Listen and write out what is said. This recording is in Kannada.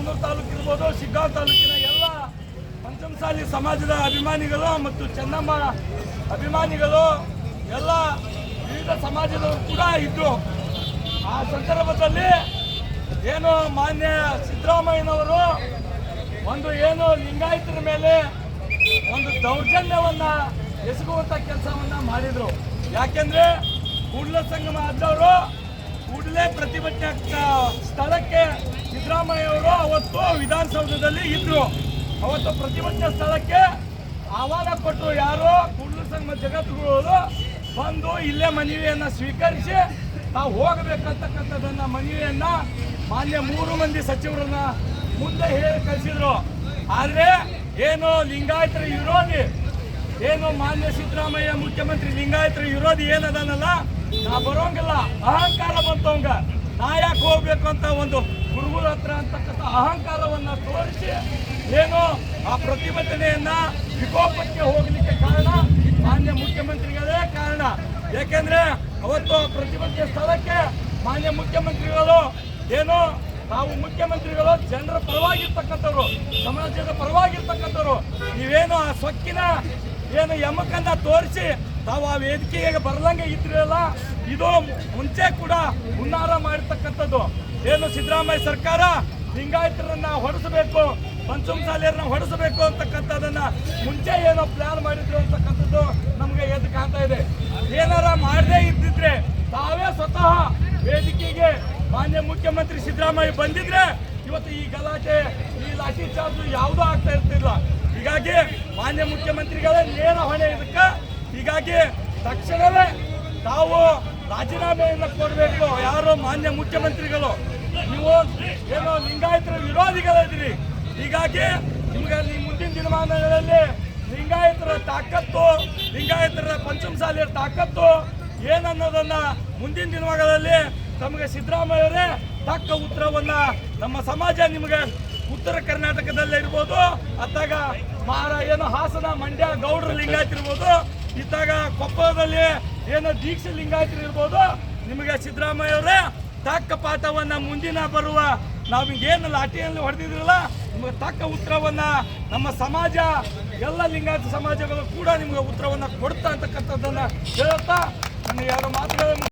ಸವಣೂರು ತಾಲೂಕು ಇರ್ಬೋದು, ಶಿಗ್ಗಾಂವ್ ತಾಲೂಕಿನ ಎಲ್ಲ ಪಂಚಮಸಾಲಿ ಸಮಾಜದ ಅಭಿಮಾನಿಗಳು ಮತ್ತು ಚೆನ್ನಮ್ಮ ಅಭಿಮಾನಿಗಳು ಎಲ್ಲ ವಿವಿಧ ಸಮಾಜದವರು ಕೂಡ ಇದ್ರು. ಆ ಸಂದರ್ಭದಲ್ಲಿ ಏನು ಮಾನ್ಯ ಸಿದ್ದರಾಮಯ್ಯನವರು ಒಂದು ಏನು ಲಿಂಗಾಯತರ ಮೇಲೆ ಒಂದು ದೌರ್ಜನ್ಯವನ್ನ ಎಸಗುವಂತ ಕೆಲಸವನ್ನ ಮಾಡಿದ್ರು. ಯಾಕೆಂದ್ರೆ ಕೂಡಲ ಸಂಗಮ ಆದವರು ಕೂಡಲೇ ಪ್ರತಿಭಟನೆ ಸ್ಥಳಕ್ಕೆ ಸಿದ್ದರಾಮಯ್ಯ ಅವರು ಅವತ್ತು ವಿಧಾನಸೌಧದಲ್ಲಿ ಇದ್ರು. ಅವತ್ತು ಪ್ರತಿಭಟನೆ ಸ್ಥಳಕ್ಕೆ ಆಹ್ವಾನ ಕೊಟ್ಟರು. ಯಾರು ಕೂಡಲ ಸಂಗಮ ಜಗತ್ತುಗಳು ಬಂದು ಇಲ್ಲೇ ಮನವಿಯನ್ನ ಸ್ವೀಕರಿಸಿ ತಾವು ಹೋಗಬೇಕಂತಕ್ಕಂಥದ್ದನ್ನ ಮನವಿಯನ್ನ ಮಾನ್ಯ 3 ಮಂದಿ ಸಚಿವರನ್ನ ಮುಂದೆ ಹೇಳಿ ಕಳಿಸಿದ್ರು. ಆದ್ರೆ ಏನು ಲಿಂಗಾಯತರ ವಿರೋಧಿ ಏನು ಮಾನ್ಯ ಸಿದ್ದರಾಮಯ್ಯ ಮುಖ್ಯಮಂತ್ರಿ ಲಿಂಗಾಯತರ ವಿರೋಧಿ ಏನದನಲ್ಲ, ನಾ ಬರೋಂಗಿಲ್ಲ ಅಹಂಕಾರ ಬಂತವಂಗ, ನಾ ಯಾಕೆ ಹೋಗ್ಬೇಕು ಅಂತ ಒಂದು ಗುರುಗಳ ಹತ್ರ ಅಂತಕ್ಕಂಥ ಅಹಂಕಾರವನ್ನ ತೋರಿಸಿ ಏನು ಆ ಪ್ರತಿಭಟನೆಯನ್ನ ವಿಕೋಪಕ್ಕೆ ಹೋಗ್ಲಿಕ್ಕೆ ಕಾರಣ ಮಾನ್ಯ ಮುಖ್ಯಮಂತ್ರಿಗಳೇ ಕಾರಣ. ಯಾಕೆಂದ್ರೆ ಅವತ್ತು ಪ್ರತಿಭಟನೆ ಸ್ಥಳಕ್ಕೆ ಮಾನ್ಯ ಮುಖ್ಯಮಂತ್ರಿಗಳು ಏನು ತಾವು ಮುಖ್ಯಮಂತ್ರಿಗಳು ಜನರ ಪರವಾಗಿರ್ತಕ್ಕಂಥವ್ರು, ಸಮಾಜದ ಪರವಾಗಿರ್ತಕ್ಕಂಥವ್ರು, ನೀವೇನು ಆ ಸೊಕ್ಕಿನ ಏನು ಯಮಕನ್ನ ತೋರಿಸಿ ತಾವು ಆ ವೇದಿಕೆಗೆ ಬರಲಂಗೆ ಇದ್ರಲ್ಲ, ಇದು ಮುಂಚೆ ಕೂಡ ಹುನ್ನಾರ ಮಾಡಿರ್ತಕ್ಕಂಥದ್ದು. ಏನು ಸಿದ್ದರಾಮಯ್ಯ ಸರ್ಕಾರ ಲಿಂಗಾಯತರನ್ನ ಹೊಡೆಸಬೇಕು, ಪಂಚಮಸಾಲಿಯರನ್ನ ಹೊಡೆಸಬೇಕು ಅಂತಕ್ಕಂಥದ್ದನ್ನ ಮುಂಚೆ ಏನೋ ಪ್ಲಾನ್ ಮಾಡಿದ್ರು ಅಂತಕ್ಕಂಥದ್ದು ನಮಗೆ ಎದ್ದು ಕಾಣ್ತಾ ಇದೆ. ಏನಾರ ಮಾಡದೇ ಇದ್ದಿದ್ರೆ ತಾವೇ ಸ್ವತಃ ವೇದಿಕೆಗೆ ಮಾನ್ಯ ಮುಖ್ಯಮಂತ್ರಿ ಸಿದ್ದರಾಮಯ್ಯ ಬಂದಿದ್ರೆ ಇವತ್ತು ಈ ಗಲಾಟೆ, ಈ ಲಾಠಿ ಚಾರ್ಜ್ ಯಾವುದೂ ಆಗ್ತಾ ಇರ್ತಿಲ್ಲ. ಹೀಗಾಗಿ ಮಾನ್ಯ ಮುಖ್ಯಮಂತ್ರಿಗಳೇ ನೇರ ಹೊಣೆ ಇದಕ್ಕೆ. ಹೀಗಾಗಿ ತಕ್ಷಣವೇ ತಾವು ರಾಜೀನಾಮೆಯನ್ನು ಕೊಡಬೇಕು. ಯಾರು ಮಾನ್ಯ ಮುಖ್ಯಮಂತ್ರಿಗಳು, ನೀವು ಏನೋ ಲಿಂಗಾಯತರ ವಿರೋಧಿಗಳಿದ್ದೀರಿ. ಹೀಗಾಗಿ ನಿಮ್ಗೆ ಮುಂದಿನ ದಿನಮಾನಗಳಲ್ಲಿ ಲಿಂಗಾಯತರ ತಾಕತ್ತು, ಲಿಂಗಾಯತರ ಪಂಚಮಸಾಲಿಯರ ತಾಕತ್ತು ಏನನ್ನೋದನ್ನ ಮುಂದಿನ ದಿನಗಳಲ್ಲಿ ತಮಗೆ ಸಿದ್ದರಾಮಯ್ಯವರೇ ತಕ್ಕ ಉತ್ತರವನ್ನ ನಮ್ಮ ಸಮಾಜ ನಿಮಗೆ ಉತ್ತರ ಕರ್ನಾಟಕದಲ್ಲೇ ಇರ್ಬೋದು, ಅತ್ತಾಗ ಏನು ಹಾಸನ, ಮಂಡ್ಯ ಗೌಡ್ರ ಲಿಂಗಾಯತಿರ್ಬೋದು, ಇತ್ತಾಗ ಕೊಪ್ಪಳದಲ್ಲಿ ಏನು ದೀಕ್ಷೆ ಲಿಂಗಾಯತರು ಇರ್ಬೋದು, ನಿಮಗೆ ಸಿದ್ದರಾಮಯ್ಯವರೇ ತಕ್ಕ ಪಾಠವನ್ನ ಮುಂದಿನ ಬರುವ ನಾವೀಗೇನು ಲಾಠಿಯಲ್ಲಿ ಹೊಡೆದಿದ್ರಲ್ಲ ನಿಮಗೆ ತಕ್ಕ ಉತ್ತರವನ್ನ ನಮ್ಮ ಸಮಾಜ ಎಲ್ಲ ಲಿಂಗಾಯತ ಸಮಾಜಗಳು ಕೂಡ ನಿಮಗೆ ಉತ್ತರವನ್ನ ಕೊಡ್ತಾ ಅಂತಕ್ಕಂಥದ್ದನ್ನ ಹೇಳುತ್ತಾ ನನ್ನ 2 ಮಾತುಗಳನ್ನು